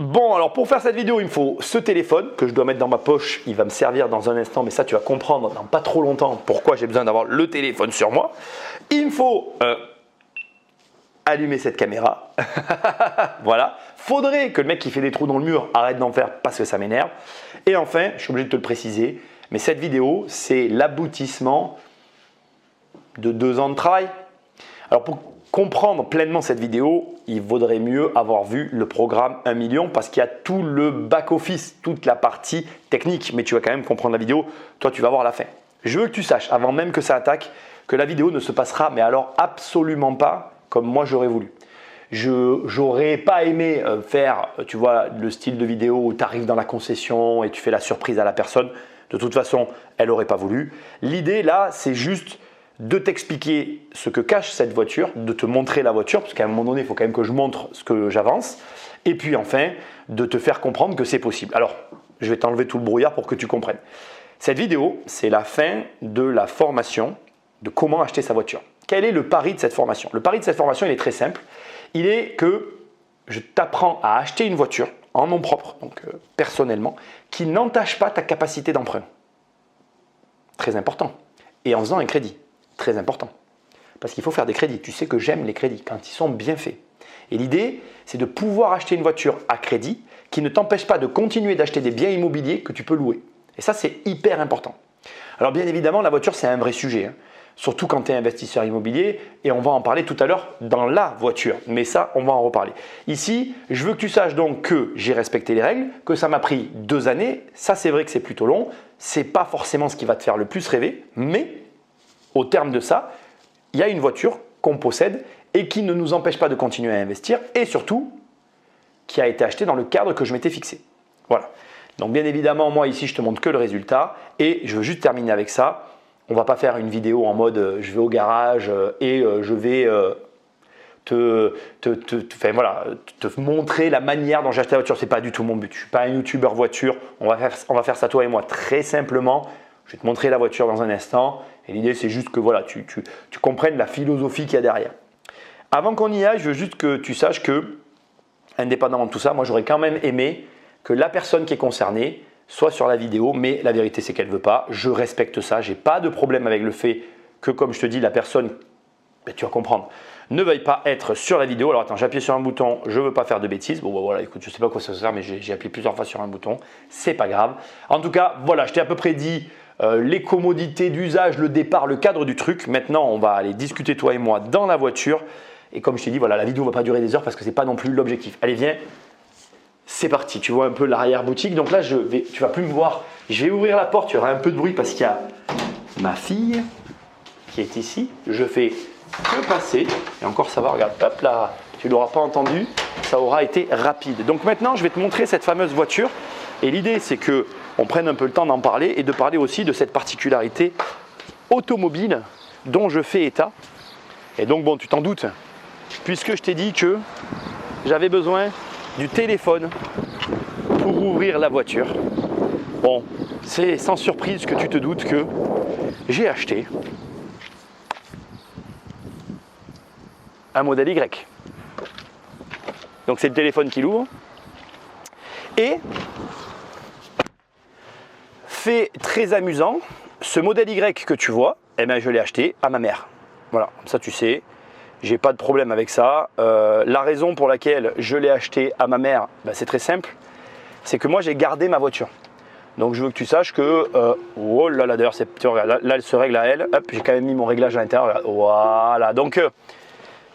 Bon, alors pour faire cette vidéo, il me faut ce téléphone que je dois mettre dans ma poche. Il va me servir dans un instant, mais ça tu vas comprendre dans pas trop longtemps pourquoi j'ai besoin d'avoir le téléphone sur moi. Il me faut allumer cette caméra. Voilà. Faudrait que le mec qui fait des trous dans le mur arrête d'en faire parce que ça m'énerve. Et enfin, je suis obligé de te le préciser, mais cette vidéo, c'est l'aboutissement de 2 ans de travail. Alors pour comprendre pleinement cette vidéo, il vaudrait mieux avoir vu le programme 1 million parce qu'il y a tout le back-office, toute la partie technique, mais tu vas quand même comprendre la vidéo. Toi, tu vas voir la fin. Je veux que tu saches, avant même que ça attaque, que la vidéo ne se passera, mais alors absolument pas comme moi j'aurais voulu. J'aurais pas aimé faire, tu vois, le style de vidéo où tu arrives dans la concession et tu fais la surprise à la personne. De toute façon, elle n'aurait pas voulu. L'idée là, c'est juste de t'expliquer ce que cache cette voiture, de te montrer la voiture, parce qu'à un moment donné, il faut quand même que je montre ce que j'avance, et puis enfin, de te faire comprendre que c'est possible. Alors, je vais t'enlever tout le brouillard pour que tu comprennes. Cette vidéo, c'est la fin de la formation de comment acheter sa voiture. Quel est le pari de cette formation? Le pari de cette formation, il est très simple. Il est que je t'apprends à acheter une voiture en nom propre, donc personnellement, qui n'entache pas ta capacité d'emprunt. Très important. Et en faisant un crédit. Très important. Parce qu'il faut faire des crédits. Tu sais que j'aime les crédits quand ils sont bien faits. Et l'idée, c'est de pouvoir acheter une voiture à crédit qui ne t'empêche pas de continuer d'acheter des biens immobiliers que tu peux louer. Et ça, c'est hyper important. Alors bien évidemment, la voiture, c'est un vrai sujet. Hein. Surtout quand tu es investisseur immobilier. Et on va en parler tout à l'heure dans la voiture. Mais ça, on va en reparler. Ici, je veux que tu saches donc que j'ai respecté les règles, que ça m'a pris 2 années. Ça, c'est vrai que c'est plutôt long. Ce n'est pas forcément ce qui va te faire le plus rêver. Mais au terme de ça, il y a une voiture qu'on possède et qui ne nous empêche pas de continuer à investir et surtout qui a été achetée dans le cadre que je m'étais fixé. Voilà. Donc bien évidemment, moi ici, je te montre que le résultat et je veux juste terminer avec ça. On ne va pas faire une vidéo en mode je vais au garage et je vais te montrer la manière dont j'ai acheté la voiture. Ce n'est pas du tout mon but. Je ne suis pas un youtubeur voiture. On va faire ça toi et moi très simplement. Je vais te montrer la voiture dans un instant. Et l'idée, c'est juste que voilà, tu comprennes la philosophie qu'il y a derrière. Avant qu'on y aille, je veux juste que tu saches que, indépendamment de tout ça, moi, j'aurais quand même aimé que la personne qui est concernée soit sur la vidéo. Mais la vérité, c'est qu'elle ne veut pas. Je respecte ça. Je n'ai pas de problème avec le fait que, comme je te dis, la personne, ben, tu vas comprendre, ne veuille pas être sur la vidéo. Alors attends, j'ai appuyé sur un bouton, je ne veux pas faire de bêtises. Bon, ben, voilà, écoute, je ne sais pas à quoi ça sert, mais j'ai appuyé plusieurs fois sur un bouton. C'est pas grave. En tout cas, voilà, je t'ai à peu près dit les commodités d'usage, le départ, le cadre du truc. Maintenant, on va aller discuter toi et moi dans la voiture. Et comme je t'ai dit, voilà, la vidéo ne va pas durer des heures parce que ce n'est pas non plus l'objectif. Allez, viens, c'est parti. Tu vois un peu l'arrière-boutique. Donc là, tu ne vas plus me voir. Je vais ouvrir la porte, il y aura un peu de bruit parce qu'il y a ma fille qui est ici. Je fais que passer. Et encore, ça va, regarde, hop là, tu ne l'auras pas entendu. Ça aura été rapide. Donc maintenant, je vais te montrer cette fameuse voiture. Et l'idée, c'est que on prenne un peu le temps d'en parler et de parler aussi de cette particularité automobile dont je fais état. Et donc, bon, tu t'en doutes, puisque je t'ai dit que j'avais besoin du téléphone pour ouvrir la voiture. Bon, c'est sans surprise que tu te doutes que j'ai acheté un modèle Y. Donc, c'est le téléphone qui l'ouvre. Et fait très amusant, ce modèle Y que tu vois, eh bien, je l'ai acheté à ma mère. Voilà, comme ça tu sais, j'ai pas de problème avec ça. La raison pour laquelle je l'ai acheté à ma mère, ben, c'est très simple, c'est que moi j'ai gardé ma voiture. Donc je veux que tu saches que, oh là là, d'ailleurs, là elle se règle à elle, hop, j'ai quand même mis mon réglage à l'intérieur, voilà. Donc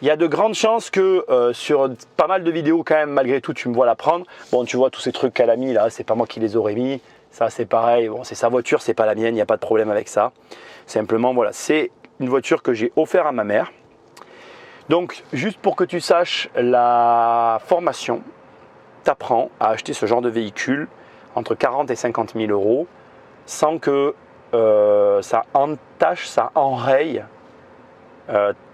il y a de grandes chances que sur pas mal de vidéos quand même, malgré tout, tu me vois la prendre. Bon, tu vois tous ces trucs qu'elle a mis là, c'est pas moi qui les aurais mis. Ça, c'est pareil, bon, c'est sa voiture, c'est pas la mienne, il n'y a pas de problème avec ça. Simplement, voilà, c'est une voiture que j'ai offerte à ma mère. Donc, juste pour que tu saches, la formation t'apprend à acheter ce genre de véhicule entre 40 et 50 000 euros sans que ça entache, ça enraye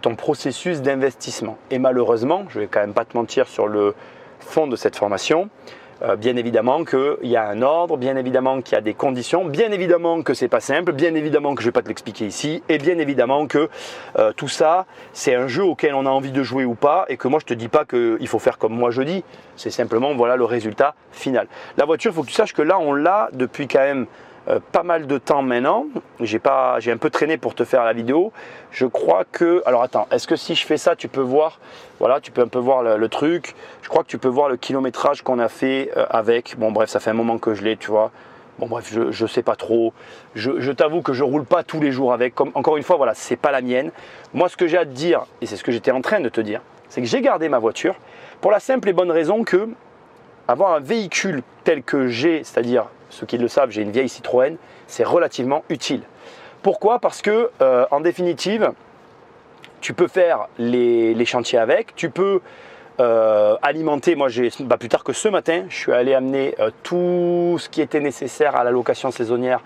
ton processus d'investissement. Et malheureusement, je ne vais quand même pas te mentir sur le fond de cette formation, Bien évidemment qu'il y a un ordre, bien évidemment qu'il y a des conditions, bien évidemment que c'est pas simple, bien évidemment que je ne vais pas te l'expliquer ici, et bien évidemment que tout ça, c'est un jeu auquel on a envie de jouer ou pas, et que moi je te dis pas qu'il faut faire comme moi je dis, c'est simplement voilà le résultat final. La voiture, il faut que tu saches que là on l'a depuis quand même pas mal de temps maintenant. J'ai un peu traîné pour te faire la vidéo. Je crois que, alors attends, est-ce que si je fais ça, tu peux voir, voilà, tu peux un peu voir le truc. Je crois que tu peux voir le kilométrage qu'on a fait avec. Bon bref, ça fait un moment que je l'ai, tu vois. Bon bref, je sais pas trop. Je t'avoue que je roule pas tous les jours avec. Comme, encore une fois, voilà, c'est pas la mienne. Moi, ce que j'ai à te dire, et c'est ce que j'étais en train de te dire, c'est que j'ai gardé ma voiture pour la simple et bonne raison que avoir un véhicule tel que j'ai, c'est-à-dire ceux qui le savent, j'ai une vieille Citroën, c'est relativement utile. Pourquoi? Parce que en définitive, tu peux faire les chantiers avec, tu peux alimenter. Moi, plus tard que ce matin, je suis allé amener tout ce qui était nécessaire à la location saisonnière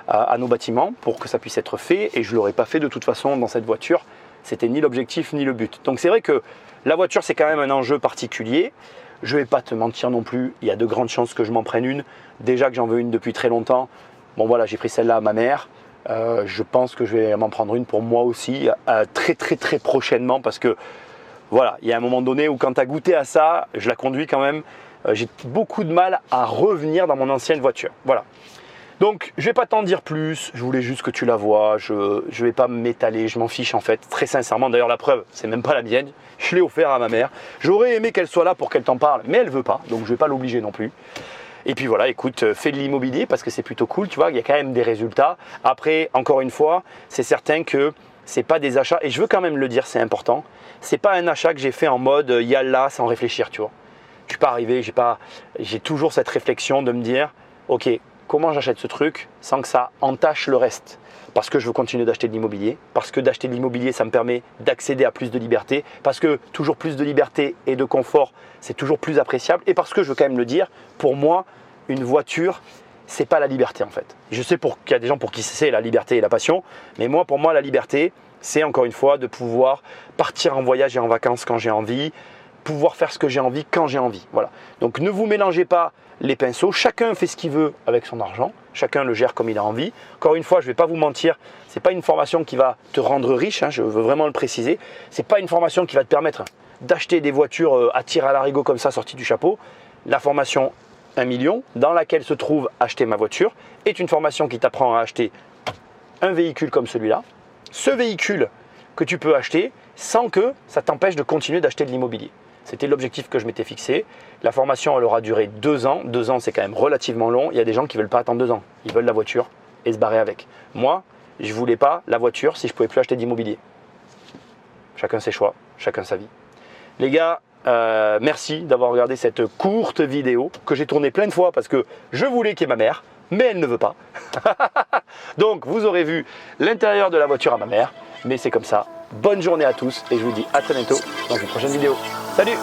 à nos bâtiments pour que ça puisse être fait, et je ne l'aurais pas fait de toute façon dans cette voiture. C'était ni l'objectif ni le but. Donc c'est vrai que la voiture, c'est quand même un enjeu particulier. Je ne vais pas te mentir non plus, il y a de grandes chances que je m'en prenne une. Déjà que j'en veux une depuis très longtemps. Bon voilà, j'ai pris celle-là à ma mère. Je pense que je vais m'en prendre une pour moi aussi très prochainement, parce que voilà, il y a un moment donné où quand tu as goûté à ça, je la conduis quand même, j'ai beaucoup de mal à revenir dans mon ancienne voiture. Voilà. Donc je ne vais pas t'en dire plus, je voulais juste que tu la vois, je ne vais pas m'étaler, je m'en fiche en fait, très sincèrement. D'ailleurs la preuve, c'est même pas la mienne, je l'ai offert à ma mère. J'aurais aimé qu'elle soit là pour qu'elle t'en parle, mais elle ne veut pas, donc je ne vais pas l'obliger non plus. Et puis voilà, écoute, fais de l'immobilier parce que c'est plutôt cool, tu vois, il y a quand même des résultats. Après, encore une fois, c'est certain que ce n'est pas des achats, et je veux quand même le dire, c'est important, c'est pas un achat que j'ai fait en mode yalla sans réfléchir, tu vois. Je suis pas arrivé, j'ai toujours cette réflexion de me dire, ok, comment j'achète ce truc sans que ça entache le reste? Parce que je veux continuer d'acheter de l'immobilier, parce que d'acheter de l'immobilier, ça me permet d'accéder à plus de liberté, parce que toujours plus de liberté et de confort, c'est toujours plus appréciable, et parce que je veux quand même le dire, pour moi, une voiture, c'est pas la liberté en fait. Je sais qu'il y a des gens pour qui c'est la liberté et la passion, mais moi, pour moi, la liberté, c'est encore une fois de pouvoir partir en voyage et en vacances quand j'ai envie, pouvoir faire ce que j'ai envie quand j'ai envie. Voilà. Donc ne vous mélangez pas les pinceaux, chacun fait ce qu'il veut avec son argent, chacun le gère comme il a envie. Encore une fois, je ne vais pas vous mentir, ce n'est pas une formation qui va te rendre riche, hein, je veux vraiment le préciser. Ce n'est pas une formation qui va te permettre d'acheter des voitures à tir à l'arigot comme ça, sorties du chapeau. La formation 1 million, dans laquelle se trouve acheter ma voiture, est une formation qui t'apprend à acheter un véhicule comme celui-là. Ce véhicule que tu peux acheter sans que ça t'empêche de continuer d'acheter de l'immobilier. C'était l'objectif que je m'étais fixé. La formation, elle aura duré 2 ans. 2 ans, c'est quand même relativement long. Il y a des gens qui ne veulent pas attendre 2 ans. Ils veulent la voiture et se barrer avec. Moi, je ne voulais pas la voiture si je ne pouvais plus acheter d'immobilier. Chacun ses choix, chacun sa vie. Les gars, merci d'avoir regardé cette courte vidéo que j'ai tournée plein de fois parce que je voulais qu'il y ait ma mère, mais elle ne veut pas. Donc, vous aurez vu l'intérieur de la voiture à ma mère, mais c'est comme ça. Bonne journée à tous et je vous dis à très bientôt dans une prochaine vidéo. Salut!